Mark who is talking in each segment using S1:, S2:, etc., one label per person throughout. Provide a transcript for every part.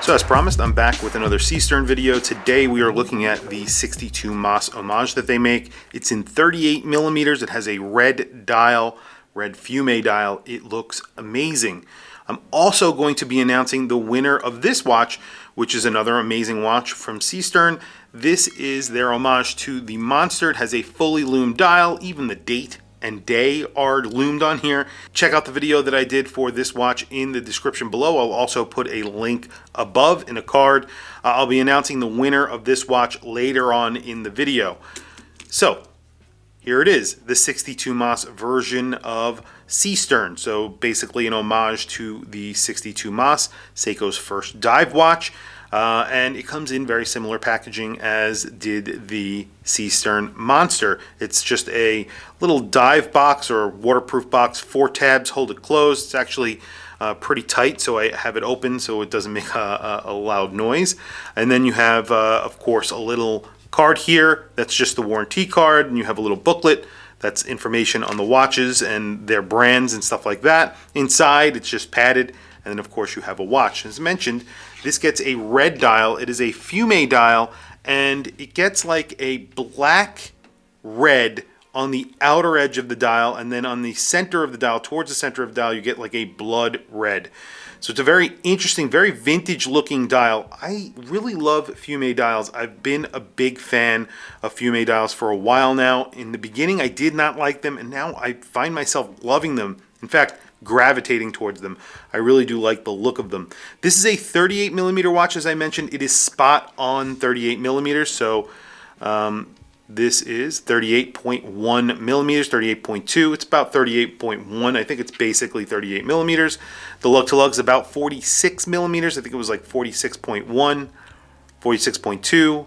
S1: So as promised, I'm back with another SEESTERN video. Today we are looking at the 62mas Homage that they make. It's in 38mm. It has a red dial, red Fume dial. It looks amazing. I'm also going to be announcing the winner of this watch, which is another amazing watch from SEESTERN. This is their homage to the Monster. It has a fully loomed dial. Even the date and day are loomed on here. Check out the video that I did for this watch in the description below. I'll also put a link above in a card. I'll be announcing the winner of this watch later on in the video. So here it is, the 62mas version of SEESTERN. So basically an homage to the 62mas, Seiko's first dive watch. And it comes in very similar packaging as did the SEESTERN Monster. It's just a little dive box or waterproof box, 4 tabs, hold it closed. It's actually pretty tight, so I have it open so it doesn't make a loud noise. And then you have, of course, a little card here. That's just the warranty card, and you have a little booklet. That's information on the watches and their brands and stuff like that. Inside, it's just padded. And then, of course, you have a watch. As mentioned, this gets a red dial. It is a Fume dial, and it gets like a black red on the outer edge of the dial, and then on the center of the dial, towards the center of the dial, you get like a blood red. So it's a very interesting, very vintage looking dial. I really love Fume dials. I've been a big fan of Fume dials for a while now. In the beginning, I did not like them, and now I find myself loving them. In fact, gravitating towards them. I really do like the look of them. This is a 38mm watch, as I mentioned. It is spot on 38mm, so this is 38.1 millimeters, 38.2. It's about 38.1. I think it's basically 38 millimeters. The lug to lug is about 46 millimeters. I think it was like 46.1, 46.2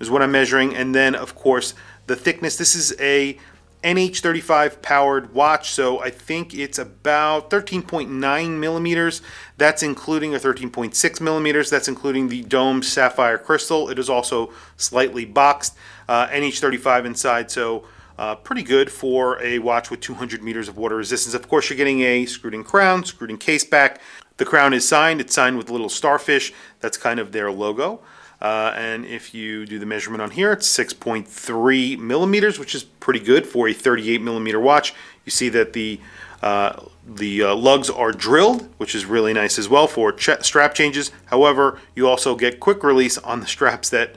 S1: is what I'm measuring. And then, of course, the thickness. This is a NH35 powered watch, so I think it's about 13.9 millimeters. That's including a 13.6 millimeters. That's including the domed sapphire crystal. It is also slightly boxed, NH35 inside, so pretty good for a watch with 200 meters of water resistance. Of course, you're getting a screwed-in crown, screwed-in case back. The crown is signed. It's signed with a little starfish. That's kind of their logo. And if you do the measurement on here, it's 6.3 millimeters, which is pretty good for a 38mm watch. You see that the lugs are drilled, which is really nice as well for strap changes. However, you also get quick release on the straps that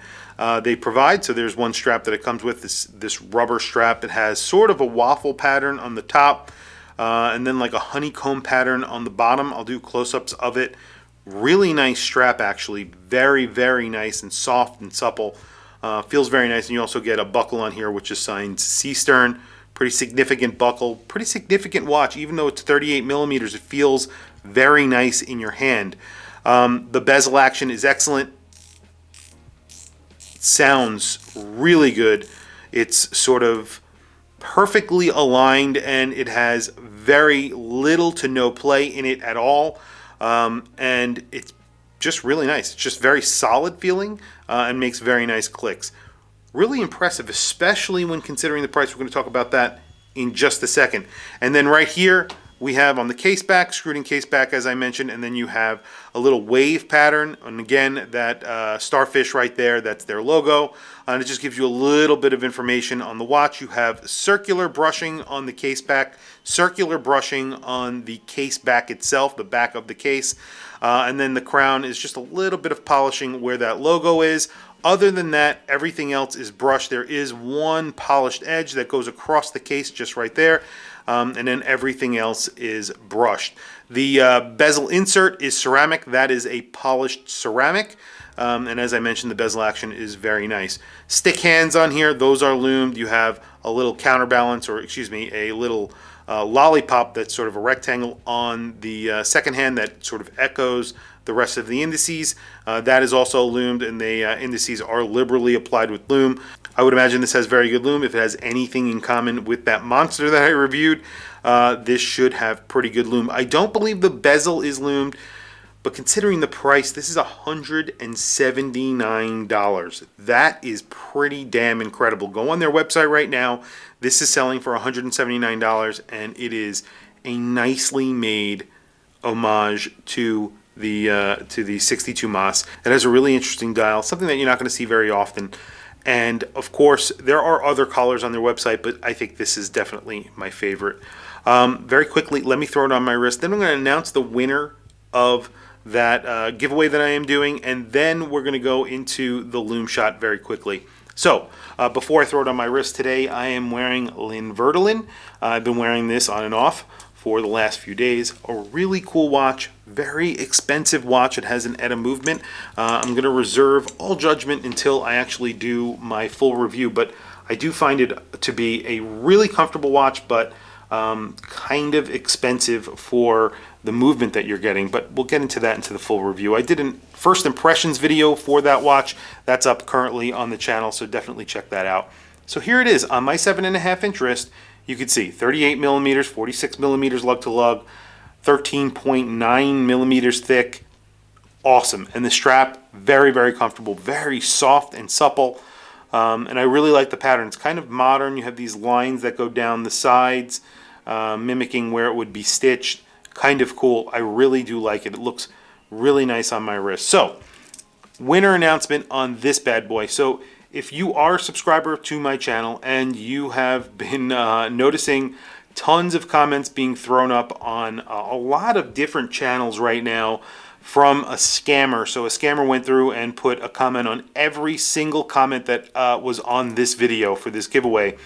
S1: they provide. So there's one strap that it comes with, this rubber strap that has sort of a waffle pattern on the top, and then like a honeycomb pattern on the bottom. I'll do close-ups of it. Really nice strap, actually. Very, very nice and soft and supple. Feels very nice. And you also get a buckle on here, which is signed SEESTERN. Pretty significant buckle. Pretty significant watch. Even though it's 38 millimeters, it feels very nice in your hand. The bezel action is excellent. It sounds really good. It's sort of perfectly aligned, and it has very little to no play in it at all. And it's just really nice. It's just very solid feeling and makes very nice clicks. Really impressive, especially when considering the price. We're going to talk about that in just a second. And then right here we have on the case back, screwed in case back, as I mentioned, and then you have a little wave pattern, and again that starfish right there, that's their logo, and it just gives you a little bit of information on the watch. You have circular brushing on the case back, circular brushing on the case back itself, the back of the case, and then the crown is just a little bit of polishing where that logo is. Other than that, everything else is brushed. There is one polished edge that goes across the case just right there, and then everything else is brushed. The bezel insert is ceramic. That is a polished ceramic, and as I mentioned, the bezel action is very nice. Stick hands on here, those are loomed. You have a little counterbalance, or excuse me, a little lollipop that's sort of a rectangle on the second hand that sort of echoes the rest of the indices. That is also loomed, and the indices are liberally applied with loom. I would imagine this has very good loom. If it has anything in common with that Monster that I reviewed, this should have pretty good loom. I don't believe the bezel is loomed, but considering the price, this is $179. That is pretty damn incredible. Go on their website right now. This is selling for $179, and it is a nicely made homage to the 62mas. It has a really interesting dial, something that you're not going to see very often. And of course, there are other collars on their website, but I think this is definitely my favorite. Very quickly, let me throw it on my wrist. Then I'm going to announce the winner of that giveaway that I am doing, and then we're going to go into the Lume shot very quickly. So, before I throw it on my wrist today, I am wearing Linvertolin. I've been wearing this on and off for the last few days. A really cool watch, very expensive watch. It has an ETA movement. I'm going to reserve all judgment until I actually do my full review, but I do find it to be a really comfortable watch, but kind of expensive for the movement that you're getting, but we'll get into that into the full review. I did a first impressions video for that watch. That's up currently on the channel, so definitely check that out. So here it is on my 7.5-inch wrist. You can see 38 millimeters, 46 millimeters lug to lug, 13.9 millimeters thick. Awesome. And the strap, very, very comfortable, very soft and supple. And I really like the pattern. It's kind of modern. You have these lines that go down the sides, mimicking where it would be stitched. Kind of cool. I really do like it. It looks really nice on my wrist. So, winner announcement on this bad boy. So, if you are a subscriber to my channel and you have been noticing tons of comments being thrown up on a lot of different channels right now from a scammer. So a scammer went through and put a comment on every single comment that was on this video for this giveaway.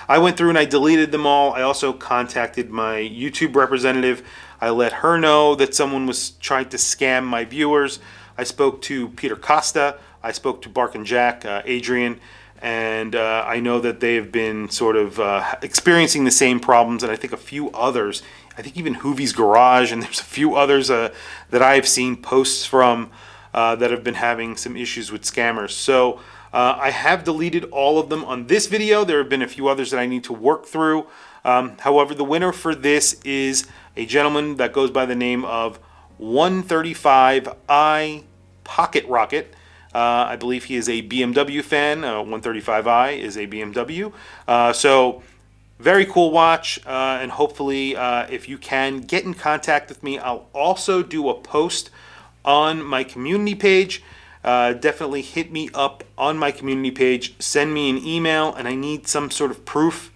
S1: I went through and I deleted them all. I also contacted my YouTube representative. I let her know that someone was trying to scam my viewers. I spoke to Peter Costa. I spoke to Bark and Jack, Adrian, and I know that they have been sort of experiencing the same problems, and I think a few others. I think even Hoovie's Garage, and there's a few others that I have seen posts from that have been having some issues with scammers. So I have deleted all of them on this video. There have been a few others that I need to work through. However, the winner for this is a gentleman that goes by the name of 135i Pocket Rocket. I believe he is a BMW fan. 135i is a BMW. So very cool watch, and hopefully if you can get in contact with me, I'll also do a post on my community page. Definitely hit me up on my community page, send me an email, and I need some sort of proof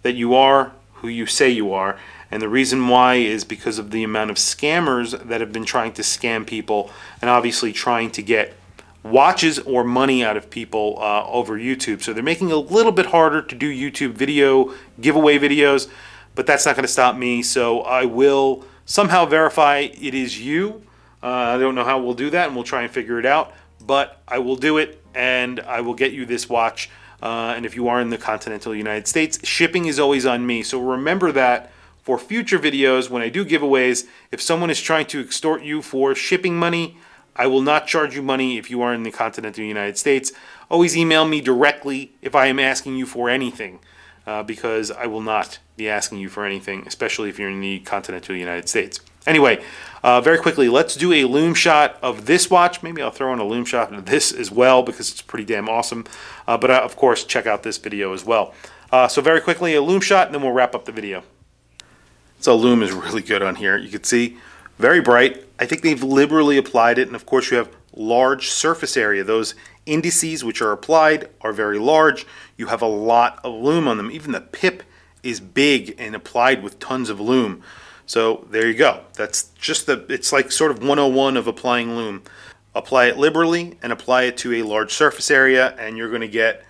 S1: that you are who you say you are. And the reason why is because of the amount of scammers that have been trying to scam people, and obviously trying to get watches or money out of people over YouTube. So they're making it a little bit harder to do YouTube video giveaway videos, but that's not going to stop me. So I will somehow verify it is you. I don't know how we'll do that, and we'll try and figure it out, but I will do it, and I will get you this watch. And if you are in the continental United States, shipping is always on me. So remember that for future videos when I do giveaways. If someone is trying to extort you for shipping money, I will not charge you money if you are in the continental United States. Always email me directly if I am asking you for anything, because I will not be asking you for anything, especially if you're in the continental United States. Anyway, very quickly, let's do a Lume shot of this watch. Maybe I'll throw in a Lume shot of this as well because it's pretty damn awesome. But of course, check out this video as well. So very quickly, a Lume shot, and then we'll wrap up the video. So Lume is really good on here. You can see, very bright. I think they've liberally applied it, and of course you have large surface area. Those indices which are applied are very large. You have a lot of lume on them. Even the pip is big and applied with tons of lume. So there you go. That's just it's like sort of 101 of applying lume. Apply it liberally and apply it to a large surface area, and you're going to get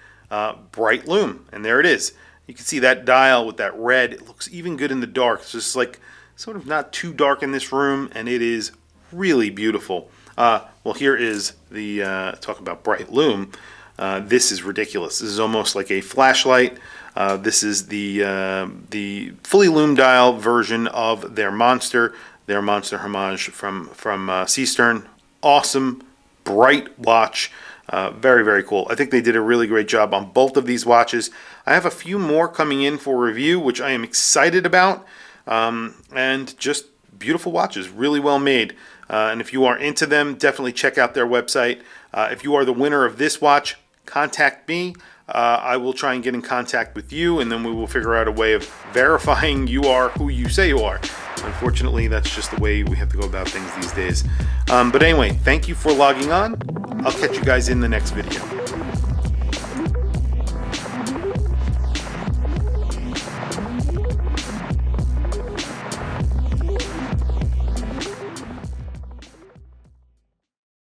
S1: bright lume. And there it is. You can see that dial with that red. It looks even good in the dark. It's just like sort of not too dark in this room, and it is really beautiful. Well, here is the talk about bright lume. This is ridiculous. This is almost like a flashlight. This is the fully lume dial version of their Monster Homage from SEESTERN. Awesome, bright watch. Very, very cool. I think they did a really great job on both of these watches. I have a few more coming in for review, which I am excited about. And just beautiful watches, really well made. And if you are into them, definitely check out their website. If you are the winner of this watch, contact me. I will try and get in contact with you, and then we will figure out a way of verifying you are who you say you are. Unfortunately, that's just the way we have to go about things these days. But anyway, thank you for logging on. I'll catch you guys in the next video.